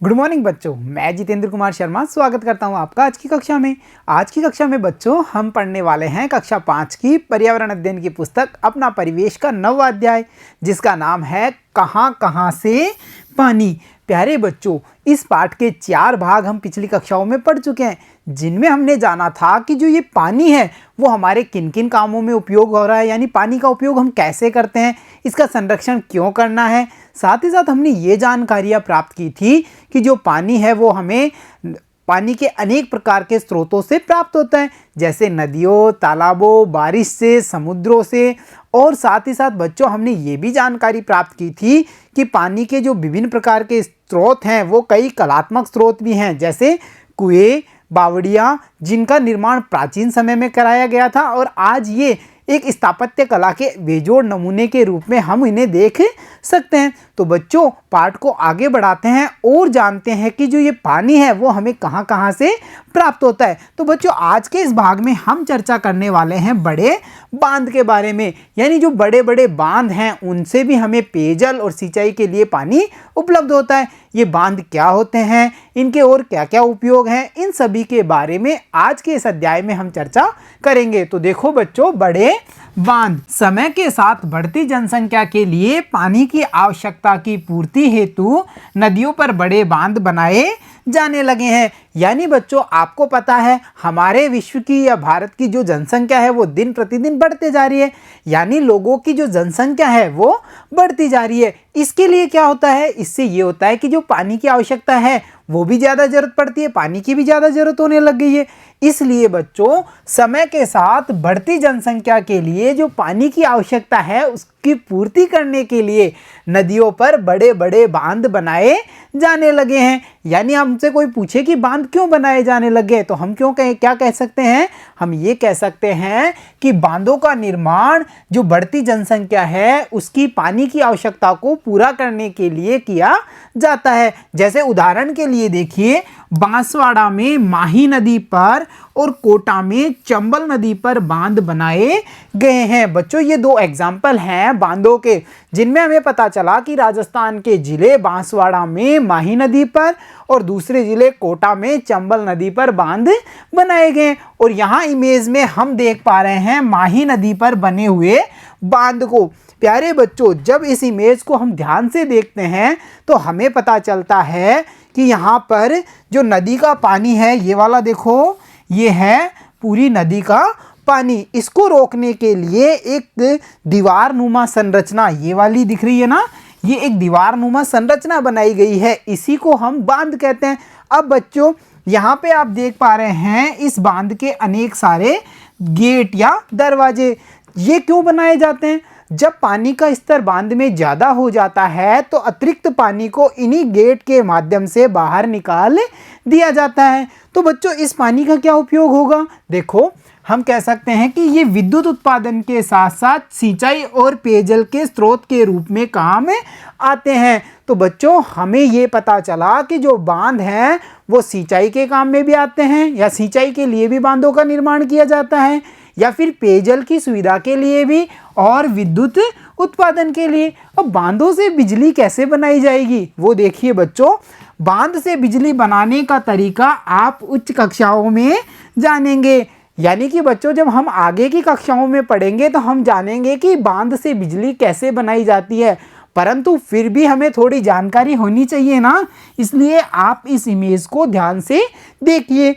Good morning बच्चों, मैं जितेंद्र कुमार शर्मा स्वागत करता हूं आपका आज की कक्षा में। आज की कक्षा में बच्चों हम पढ़ने वाले हैं कक्षा 5 की पर्यावरण अध्ययन की पुस्तक अपना परिवेश का 9वां अध्याय, जिसका नाम है कहां कहां से पानी। प्यारे बच्चों, इस पाठ के 4 भाग हम पिछली कक्षाओं में पढ़ चुके हैं, जिनमें हमने जाना था कि जो ये पानी है वो हमारे किन किन कामों में उपयोग हो रहा है, यानी पानी का उपयोग हम कैसे करते हैं, इसका संरक्षण क्यों करना है। साथ ही साथ हमने ये जानकारियाँ प्राप्त की थी कि जो पानी है वो हमें पानी के अनेक प्रकार के स्रोतों से प्राप्त होता है, जैसे नदियों, तालाबों, बारिश से, समुद्रों से। और साथ ही साथ बच्चों हमने ये भी जानकारी प्राप्त की थी कि पानी के जो विभिन्न प्रकार के स्रोत हैं वो कई कलात्मक स्रोत भी हैं, जैसे कुएं, बावड़ियाँ, जिनका निर्माण प्राचीन समय में कराया गया था और आज ये एक स्थापत्य कला के बेजोड़ नमूने के रूप में हम इन्हें देख सकते हैं। तो बच्चों पाठ को आगे बढ़ाते हैं और जानते हैं कि जो ये पानी है वो हमें कहाँ कहाँ से प्राप्त होता है। तो बच्चों आज के इस भाग में हम चर्चा करने वाले हैं बड़े बांध के बारे में, यानी जो बड़े बड़े बांध हैं उनसे भी हमें पेयजल और सिंचाई के लिए पानी उपलब्ध होता है। ये बांध क्या होते हैं, इनके और क्या क्या उपयोग हैं, इन सभी के बारे में आज के इस अध्याय में हम चर्चा करेंगे। तो देखो बच्चों, बड़े बांध। समय के साथ बढ़ती जनसंख्या के लिए पानी की आवश्यकता की पूर्ति हेतु नदियों पर बड़े बांध बनाए जाने लगे हैं। यानी बच्चों आपको पता है हमारे विश्व की या भारत की जो जनसंख्या है वो दिन प्रतिदिन बढ़ते जा रही है, यानी लोगों की जो जनसंख्या है वो बढ़ती जा रही है। इसके लिए क्या होता है, इससे ये होता है कि जो पानी की आवश्यकता है वो भी ज़्यादा ज़रूरत पड़ती है, पानी की भी ज़्यादा ज़रूरत होने लग गई है। इसलिए बच्चों समय के साथ बढ़ती जनसंख्या के लिए जो पानी की आवश्यकता है उसकी पूर्ति करने के लिए नदियों पर बड़े बड़े बांध बनाए जाने लगे हैं। यानी हमसे कोई पूछे कि बांध क्यों बनाए जाने लगे तो हम क्या कह सकते हैं, हम ये कह सकते हैं कि बांधों का निर्माण जो बढ़ती जनसंख्या है उसकी पानी की आवश्यकता को पूरा करने के लिए किया जाता है। जैसे उदाहरण के लिए देखिए, बांसवाड़ा में माही नदी पर और कोटा में चंबल नदी पर बांध बनाए गए हैं। बच्चों ये 2 एग्जाम्पल हैं बांधों के, जिनमें हमें पता चला कि राजस्थान के जिले बांसवाड़ा में माही नदी पर और दूसरे जिले कोटा में चंबल नदी पर बांध बनाए गए। और यहाँ इमेज में हम देख पा रहे हैं माही नदी पर बने हुए बांध को। प्यारे बच्चों जब इस इमेज को हम ध्यान से देखते हैं तो हमें पता चलता है कि यहाँ पर जो नदी का पानी है, ये वाला देखो, ये है पूरी नदी का पानी। इसको रोकने के लिए एक दीवार नुमा संरचना, ये वाली दिख रही है ना, ये एक दीवार नुमा संरचना बनाई गई है, इसी को हम बांध कहते हैं। अब बच्चों यहाँ पे आप देख पा रहे हैं इस बांध के अनेक सारे गेट या दरवाजे। ये क्यों बनाए जाते हैं, जब पानी का स्तर बांध में ज़्यादा हो जाता है तो अतिरिक्त पानी को इन्हीं गेट के माध्यम से बाहर निकाल दिया जाता है। तो बच्चों इस पानी का क्या उपयोग होगा, देखो हम कह सकते हैं कि ये विद्युत उत्पादन के साथ साथ सिंचाई और पेयजल के स्रोत के रूप में काम आते हैं। तो बच्चों हमें ये पता चला कि जो बांध हैं वो सिंचाई के काम में भी आते हैं, या सिंचाई के लिए भी बांधों का निर्माण किया जाता है, या फिर पेयजल की सुविधा के लिए भी और विद्युत उत्पादन के लिए। अब बांधों से बिजली कैसे बनाई जाएगी वो देखिए बच्चों, बांध से बिजली बनाने का तरीका आप उच्च कक्षाओं में जानेंगे। यानी कि बच्चों जब हम आगे की कक्षाओं में पढ़ेंगे तो हम जानेंगे कि बांध से बिजली कैसे बनाई जाती है, परंतु फिर भी हमें थोड़ी जानकारी होनी चाहिए ना, इसलिए आप इस इमेज को ध्यान से देखिए।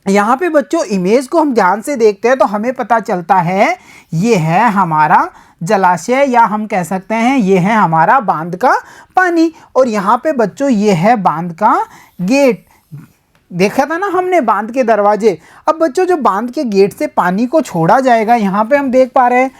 यहाँ पे बच्चों इमेज को हम ध्यान से देखते हैं तो हमें पता चलता है ये है हमारा जलाशय, या हम कह सकते हैं ये है हमारा बांध का पानी। और यहाँ पे बच्चों ये है बांध का गेट, देखा था ना हमने बांध के दरवाजे। अब बच्चों जो बांध के गेट से पानी को छोड़ा जाएगा, यहाँ पे हम देख पा रहे हैं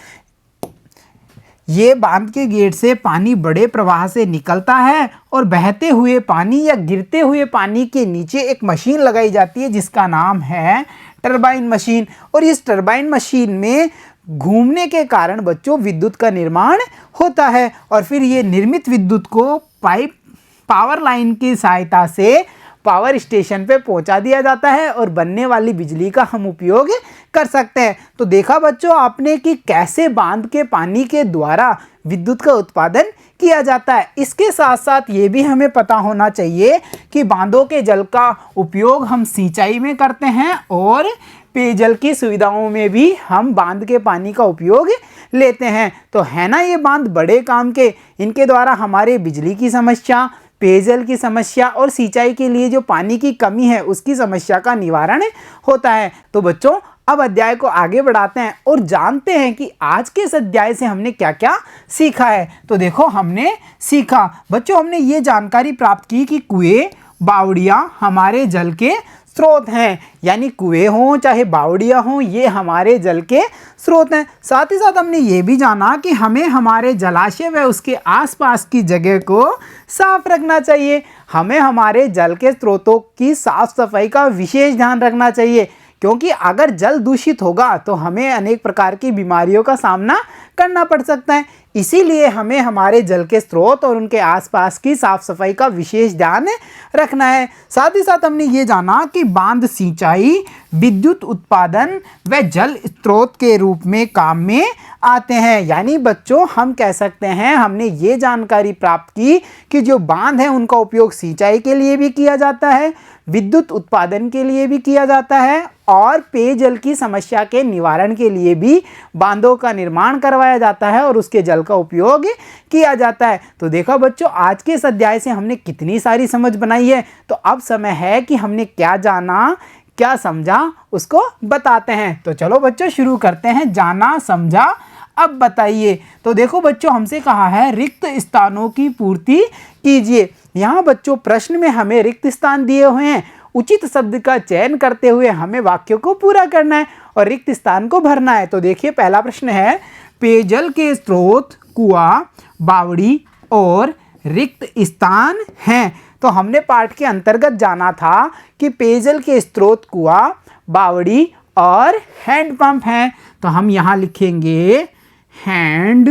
ये बांध के गेट से पानी बड़े प्रवाह से निकलता है और बहते हुए पानी या गिरते हुए पानी के नीचे एक मशीन लगाई जाती है जिसका नाम है टरबाइन मशीन। और इस टरबाइन मशीन में घूमने के कारण बच्चों विद्युत का निर्माण होता है और फिर ये निर्मित विद्युत को पावर लाइन की सहायता से पावर स्टेशन पे पहुंचा दिया जाता है और बनने वाली बिजली का हम उपयोग कर सकते हैं। तो देखा बच्चों आपने कि कैसे बांध के पानी के द्वारा विद्युत का उत्पादन किया जाता है। इसके साथ साथ ये भी हमें पता होना चाहिए कि बांधों के जल का उपयोग हम सिंचाई में करते हैं और पेयजल की सुविधाओं में भी हम बांध के पानी का उपयोग लेते हैं। तो है ना ये बांध बड़े काम के। इनके द्वारा हमारे बिजली की समस्या, पेयजल की समस्या और सिंचाई के लिए जो पानी की कमी है उसकी समस्या का निवारण होता है। तो बच्चों अब अध्याय को आगे बढ़ाते हैं और जानते हैं कि आज के इस अध्याय से हमने क्या क्या सीखा है। तो देखो हमने सीखा बच्चों, हमने ये जानकारी प्राप्त की कि कुएं, बावड़ियां हमारे जल के स्रोत हैं। यानी कुएं हों चाहे बावड़ियां हों, ये हमारे जल के स्रोत हैं। साथ ही साथ हमने ये भी जाना कि हमें हमारे जलाशय व उसके आसपास की जगह को साफ रखना चाहिए। हमें हमारे जल के स्रोतों की साफ सफाई का विशेष ध्यान रखना चाहिए, क्योंकि अगर जल दूषित होगा तो हमें अनेक प्रकार की बीमारियों का सामना करना पड़ सकता है। इसीलिए हमें हमारे जल के स्रोत और उनके आसपास की साफ सफाई का विशेष ध्यान रखना है। साथ ही साथ हमने ये जाना कि बांध सिंचाई, विद्युत उत्पादन व जल स्रोत के रूप में काम में आते हैं। यानी बच्चों हम कह सकते हैं हमने ये जानकारी प्राप्त की कि जो बांध है उनका उपयोग सिंचाई के लिए भी किया जाता है, विद्युत उत्पादन के लिए भी किया जाता है और पेयजल की समस्या के निवारण के लिए भी बांधों का निर्माण करवाया जाता है और उसके जल का उपयोग किया जाता है। तो देखा बच्चों आज के इस अध्याय से हमने कितनी सारी समझ बनाई है। तो अब समय है कि हमने क्या जाना, क्या समझा उसको बताते हैं। तो चलो बच्चों शुरू करते हैं। जाना समझा अब बताइए। तो देखो बच्चों हमसे कहा है रिक्त स्थानों की पूर्ति कीजिए। यहाँ बच्चों प्रश्न में हमें रिक्त स्थान दिए हुए हैं। उचित शब्द का चयन करते हुए हमें वाक्यों को पूरा करना है और रिक्त स्थान को भरना है। तो देखिए पहला प्रश्न है पेयजल के स्रोत कुआं, बावड़ी और रिक्त स्थान हैं। तो हमने पाठ के अंतर्गत जाना था कि पेयजल के स्रोत कुआं, बावड़ी और हैंडपंप हैं। तो हम यहाँ लिखेंगे हैंड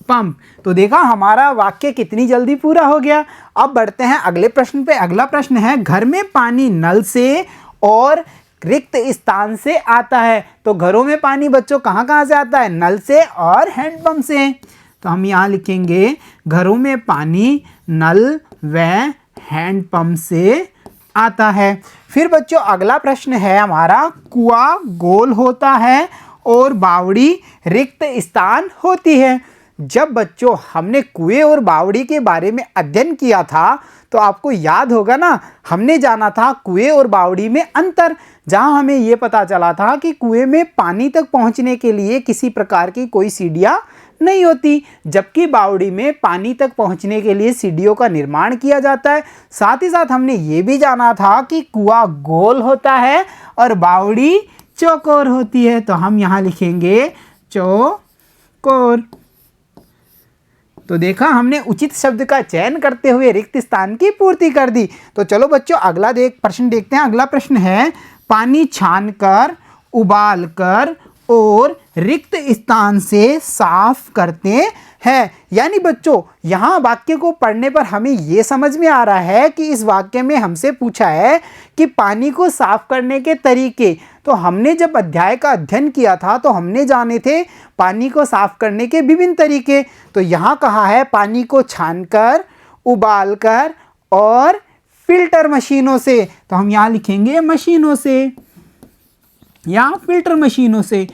पंप। तो देखा हमारा वाक्य कितनी जल्दी पूरा हो गया। अब बढ़ते हैं अगले प्रश्न पे। अगला प्रश्न है घर में पानी नल से और रिक्त स्थान से आता है। तो घरों में पानी बच्चों कहाँ कहाँ से आता है? नल से और हैंडपंप से। तो हम यहाँ लिखेंगे घरों में पानी नल व हैंडपंप से आता है। फिर बच्चों अगला प्रश्न है हमारा कुआं गोल होता है और बावड़ी रिक्त स्थान होती है। जब बच्चों हमने कुएं और बावड़ी के बारे में अध्ययन किया था तो आपको याद होगा ना, हमने जाना था कुएं और बावड़ी में अंतर, जहां हमें ये पता चला था कि कुएं में पानी तक पहुंचने के लिए किसी प्रकार की कोई सीढ़ियां नहीं होती, जबकि बावड़ी में पानी तक पहुंचने के लिए सीढ़ियों का निर्माण किया जाता है। साथ ही साथ हमने ये भी जाना था कि कुआं गोल होता है और बावड़ी चौकोर होती है। तो हम यहाँ लिखेंगे चौकोर। तो देखा हमने उचित शब्द का चयन करते हुए रिक्त स्थान की पूर्ति कर दी। तो चलो बच्चों अगला प्रश्न देखते हैं। अगला प्रश्न है पानी छानकर, उबालकर और रिक्त स्थान से साफ करते हैं। यानी बच्चों यहाँ वाक्य को पढ़ने पर हमें ये समझ में आ रहा है कि इस वाक्य में हमसे पूछा है कि पानी को साफ करने के तरीके। तो हमने जब अध्याय का अध्ययन किया था तो हमने जाने थे पानी को साफ करने के विभिन्न तरीके। तो यहाँ कहा है पानी को छानकर, उबालकर और फिल्टर मशीनों से। तो हम यहाँ लिखेंगे मशीनों से या फिल्टर मशीनों से।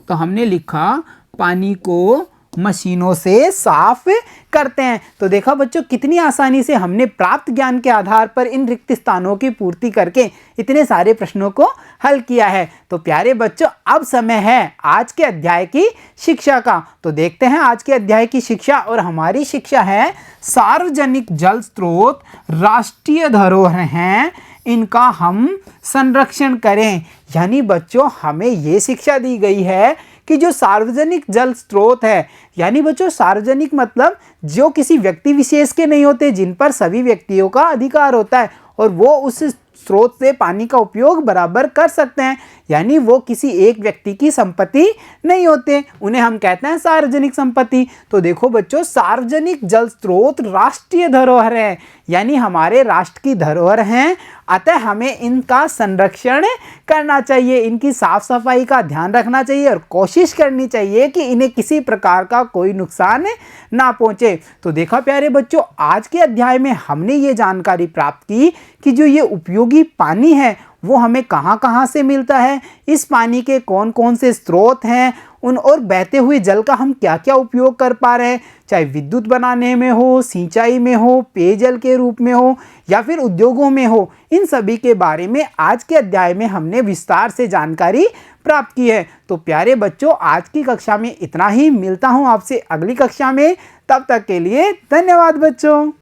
तो हमने लिखा पानी को मशीनों से साफ करते हैं। तो देखा बच्चों कितनी आसानी से हमने प्राप्त ज्ञान के आधार पर इन रिक्त स्थानों की पूर्ति करके इतने सारे प्रश्नों को हल किया है। तो प्यारे बच्चों अब समय है आज के अध्याय की शिक्षा का। तो देखते हैं आज के अध्याय की शिक्षा। और हमारी शिक्षा है सार्वजनिक जल स्रोत राष्ट्रीय धरोहर हैं, इनका हम संरक्षण करें। यानी बच्चों हमें ये शिक्षा दी गई है कि जो सार्वजनिक जल स्रोत है, यानी बच्चों सार्वजनिक मतलब जो किसी व्यक्ति विशेष के नहीं होते, जिन पर सभी व्यक्तियों का अधिकार होता है और वो उस स्रोत से पानी का उपयोग बराबर कर सकते हैं। यानी वो किसी एक व्यक्ति की संपत्ति नहीं होते, उन्हें हम कहते हैं सार्वजनिक संपत्ति। तो देखो बच्चों सार्वजनिक जल स्रोत राष्ट्रीय धरोहर है, यानी हमारे राष्ट्र की धरोहर हैं। अतः हमें इनका संरक्षण करना चाहिए, इनकी साफ सफाई का ध्यान रखना चाहिए और कोशिश करनी चाहिए कि इन्हें किसी प्रकार का कोई नुकसान ना पहुंचे। तो देखा प्यारे बच्चों, आज के अध्याय में हमने ये जानकारी प्राप्त की कि जो ये उपयोगी पानी है वो हमें कहाँ कहाँ से मिलता है, इस पानी के कौन कौन से स्रोत हैं, उन और बहते हुए जल का हम क्या क्या उपयोग कर पा रहे हैं, चाहे विद्युत बनाने में हो, सिंचाई में हो, पेयजल के रूप में हो या फिर उद्योगों में हो। इन सभी के बारे में आज के अध्याय में हमने विस्तार से जानकारी प्राप्त की है। तो प्यारे बच्चों, आज की कक्षा में इतना ही। मिलता हूँ आपसे अगली कक्षा में, तब तक के लिए धन्यवाद बच्चों।